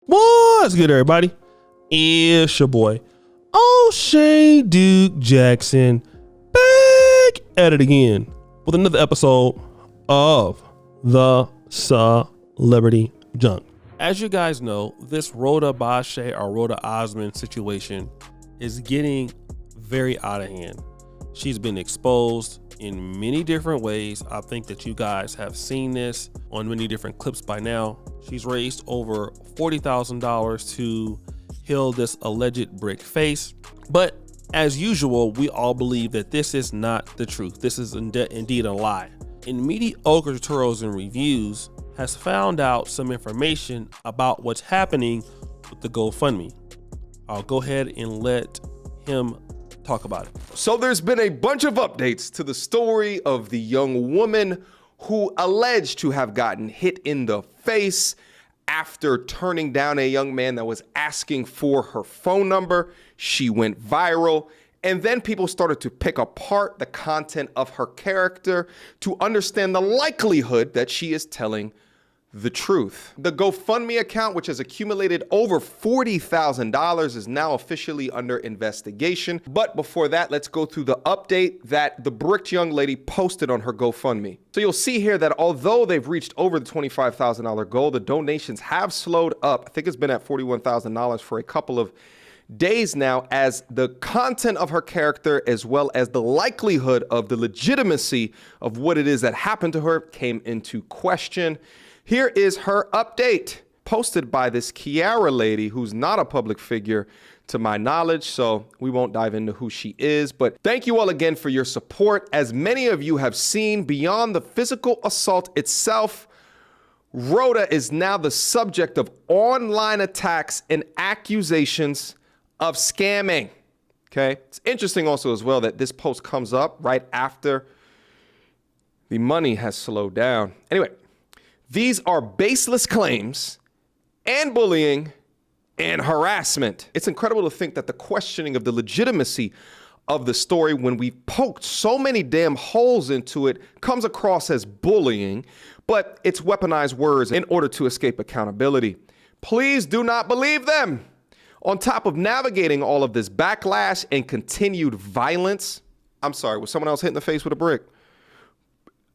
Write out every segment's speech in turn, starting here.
What's good, everybody? It's your boy, O'Shea Duke Jackson, back at it again with another episode of the Celebrity Junk. As you guys know, this Rhoda Bashe or Rhoda Osmond situation is getting very out of hand. She's been exposed in many different ways. I think that you guys have seen this on many different clips by now. She's raised over $40,000 to heal this alleged brick face. But as usual, we all believe that this is not the truth. This is indeed a lie. And Mediocre Tutorials and Reviews has found out some information about what's happening with the GoFundMe. I'll go ahead and let him talk about it. So there's been a bunch of updates to the story of the young woman who alleged to have gotten hit in the face after turning down a young man that was asking for her phone number. She went viral, and then people started to pick apart the content of her character to understand the likelihood that she is telling the truth. The GoFundMe account, which has accumulated over $40,000, is now officially under investigation. But before that, let's go through the update that the bricked young lady posted on her GoFundMe. So you'll see here that although they've reached over the $25,000 goal, the donations have slowed up. I think it's been at $41,000 for a couple of days now, as the content of her character, as well as the likelihood of the legitimacy of what it is that happened to her, came into question. Here is her update, posted by this Kiara lady, who's not a public figure to my knowledge, so we won't dive into who she is. But thank you all again for your support. As many of you have seen, beyond the physical assault itself, Rhoda is now the subject of online attacks and accusations of scamming. Okay, it's interesting also as well that this post comes up right after the money has slowed down. Anyway, these are baseless claims and bullying and harassment. It's incredible to think that the questioning of the legitimacy of the story, when we've poked so many damn holes into it, comes across as bullying, but it's weaponized words in order to escape accountability. Please do not believe them. On top of navigating all of this backlash and continued violence, I'm sorry, was someone else hit in the face with a brick?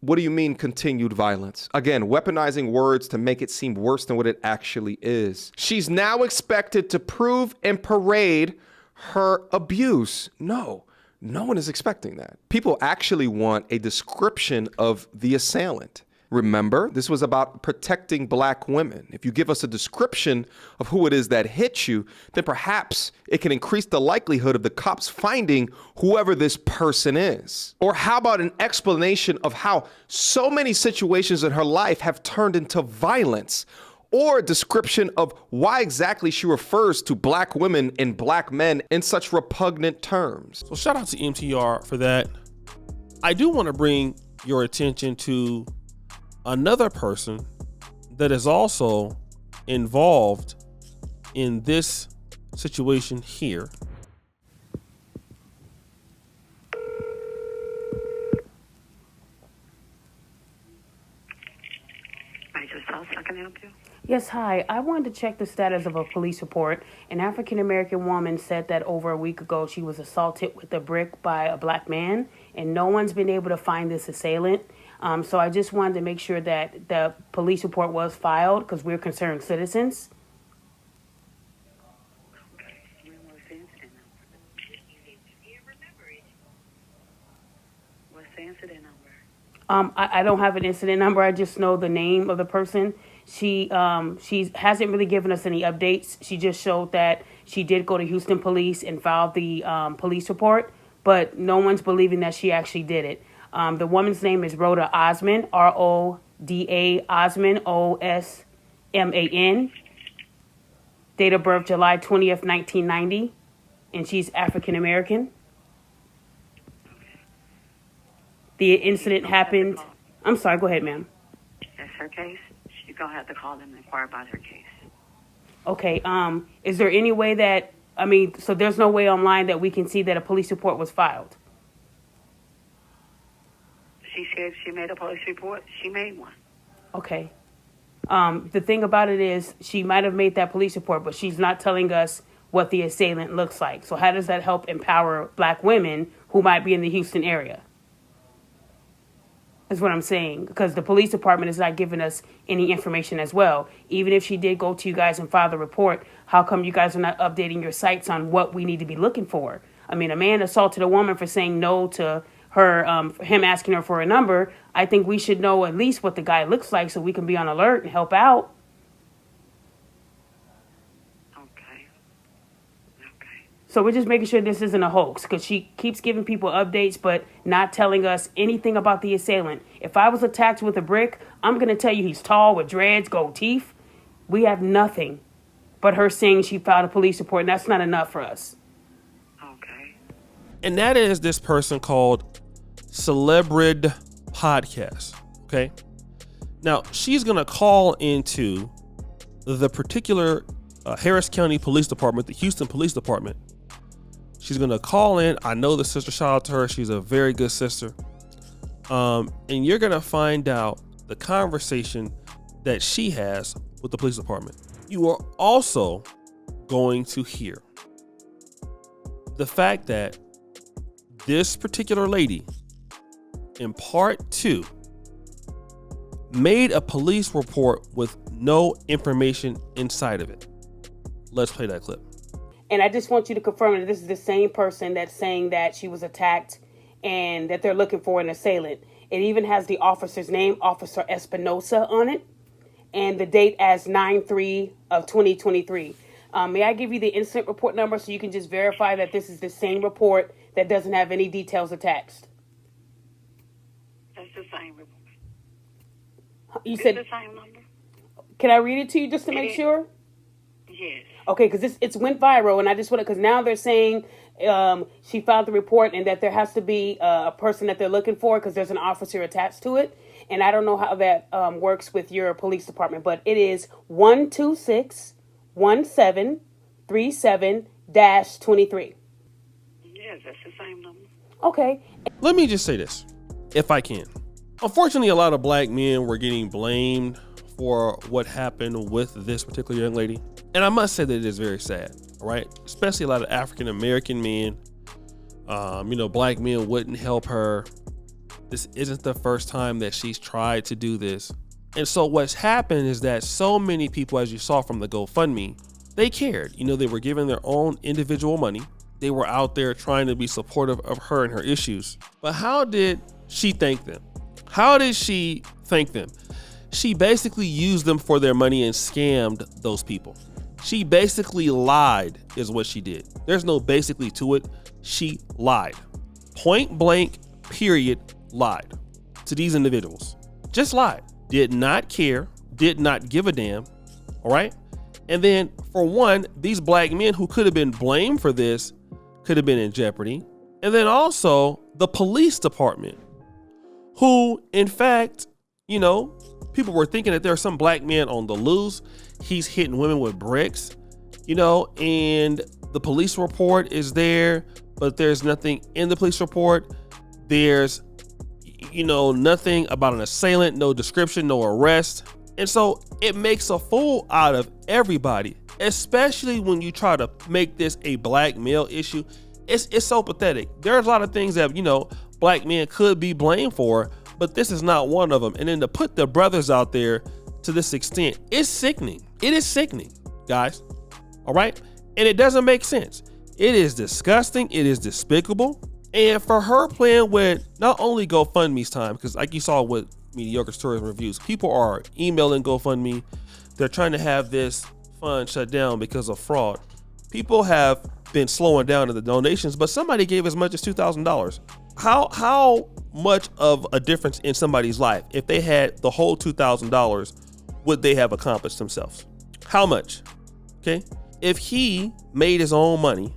What do you mean continued violence? Again, weaponizing words to make it seem worse than what it actually is. She's now expected to prove and parade her abuse. No one is expecting that. People actually want a description of the assailant. Remember, this was about protecting black women. If you give us a description of who it is that hit you, then perhaps it can increase the likelihood of the cops finding whoever this person is. Or how about an explanation of how so many situations in her life have turned into violence? Or a description of why exactly she refers to black women and black men in such repugnant terms. So shout out to MTR for that. I do want to bring your attention to another person that is also involved in this situation here. I can help you. Yes, hi. I wanted to check the status of a police report. An African-American woman said that over a week ago she was assaulted with a brick by a black man, and no one's been able to find this assailant. So I just wanted to make sure that the police report was filed because we're concerned citizens. Okay. When was the incident number? What's the incident number? I don't have an incident number. I just know the name of the person. She hasn't really given us any updates. She just showed that she did go to Houston Police and filed the police report, but no one's believing that she actually did it. The woman's name is Rhoda Osmond, R-O-D-A Osmond, O-S-M-A-N. Date of birth, July 20th, 1990. And she's African American. The incident happened. I'm sorry, go ahead, ma'am. That's her case. You're going to have to call them and inquire about her case. Okay. Is there any way that, so there's no way online that we can see that a police report was filed? She said she made a police report. She made one. Okay. The thing about it is she might have made that police report, but she's not telling us what the assailant looks like. So how does that help empower black women who might be in the Houston area? Is what I'm saying, because the police department is not giving us any information as well. Even if she did go to you guys and file the report, how come you guys are not updating your sites on what we need to be looking for? I mean, a man assaulted a woman for saying no to her, him asking her for a number. I think we should know at least what the guy looks like so we can be on alert and help out. Okay. So we're just making sure this isn't a hoax, because she keeps giving people updates but not telling us anything about the assailant. If I was attacked with a brick, I'm going to tell you he's tall with dreads, gold teeth. We have nothing but her saying she filed a police report, and that's not enough for us. Okay. And that is this person called Celebrid Podcast. Okay. Now she's going to call into the particular Harris County Police Department, the Houston Police Department. She's going to call in. I know the sister, shout out to her. She's a very good sister. And you're going to find out the conversation that she has with the police department. You are also going to hear the fact that this particular lady in part 2 made a police report with no information inside of it. Let's play that clip. And I just want you to confirm that this is the same person that's saying that she was attacked and that they're looking for an assailant. It even has the officer's name, Officer Espinosa, on it, and the date as 9/3 of 2023. May I give you the incident report number so you can just verify that this is the same report that doesn't have any details attached? That's the same report. You It's said, the same number? can I read it to you just to make It- sure? Yes. Okay, because it's went viral, and I just want to, because now they're saying she filed the report and that there has to be a person that they're looking for because there's an officer attached to it. And I don't know how that works with your police department, but it is 1261737-23. Yes, that's the same number. Okay. Let me just say this, if I can. Unfortunately, a lot of black men were getting blamed for what happened with this particular young lady. And I must say that it is very sad, right? Especially a lot of African American men. Black men wouldn't help her. This isn't the first time that she's tried to do this. And so what's happened is that so many people, as you saw from the GoFundMe, they cared. They were giving their own individual money. They were out there trying to be supportive of her and her issues. But how did she thank them? How did she thank them? She basically used them for their money and scammed those people. She basically lied is what she did. There's no basically to it. She lied. Point blank, period, lied to these individuals. Just lied. Did not care. Did not give a damn. All right. And then for one, these black men who could have been blamed for this could have been in jeopardy. And then also the police department, who in fact, people were thinking that there's some black man on the loose. He's hitting women with bricks, and the police report is there, but there's nothing in the police report. There's, nothing about an assailant, no description, no arrest. And so it makes a fool out of everybody, especially when you try to make this a black male issue. It's so pathetic. There's a lot of things that, black men could be blamed for, but this is not one of them. And then to put the brothers out there to this extent, it's sickening. It is sickening, guys. All right. And it doesn't make sense. It is disgusting. It is despicable. And for her playing with not only GoFundMe's time, because like you saw with Mediocre Stories and Reviews, people are emailing GoFundMe. They're trying to have this fund shut down because of fraud. People have been slowing down in the donations, but somebody gave as much as $2,000. How much of a difference in somebody's life if they had the whole $2,000 would they have accomplished themselves? How much? Okay. If he made his own money,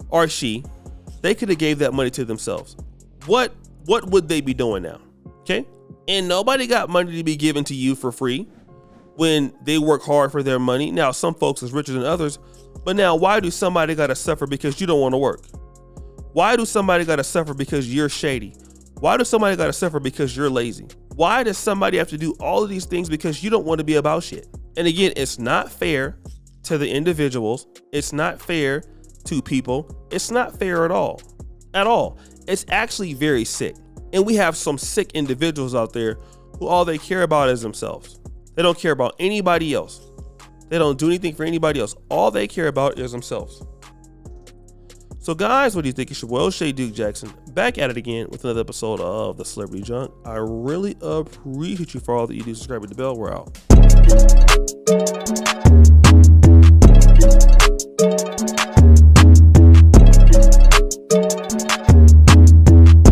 or she, they could have gave that money to themselves. What would they be doing now? Okay. And nobody got money to be given to you for free when they work hard for their money. Now, some folks is richer than others, but now why do somebody got to suffer because you don't want to work? Why do somebody got to suffer because you're shady? Why do somebody got to suffer because you're lazy? Why does somebody have to do all of these things because you don't want to be about shit? And again, it's not fair to the individuals. It's not fair to people. It's not fair at all. At all. It's actually very sick. And we have some sick individuals out there who all they care about is themselves. They don't care about anybody else. They don't do anything for anybody else. All they care about is themselves. So guys, what do you think? It's your boy O'Shea Duke Jackson back at it again with another episode of The Celebrity Junk. I really appreciate you for all that you do. Subscribe to the bell. We're out.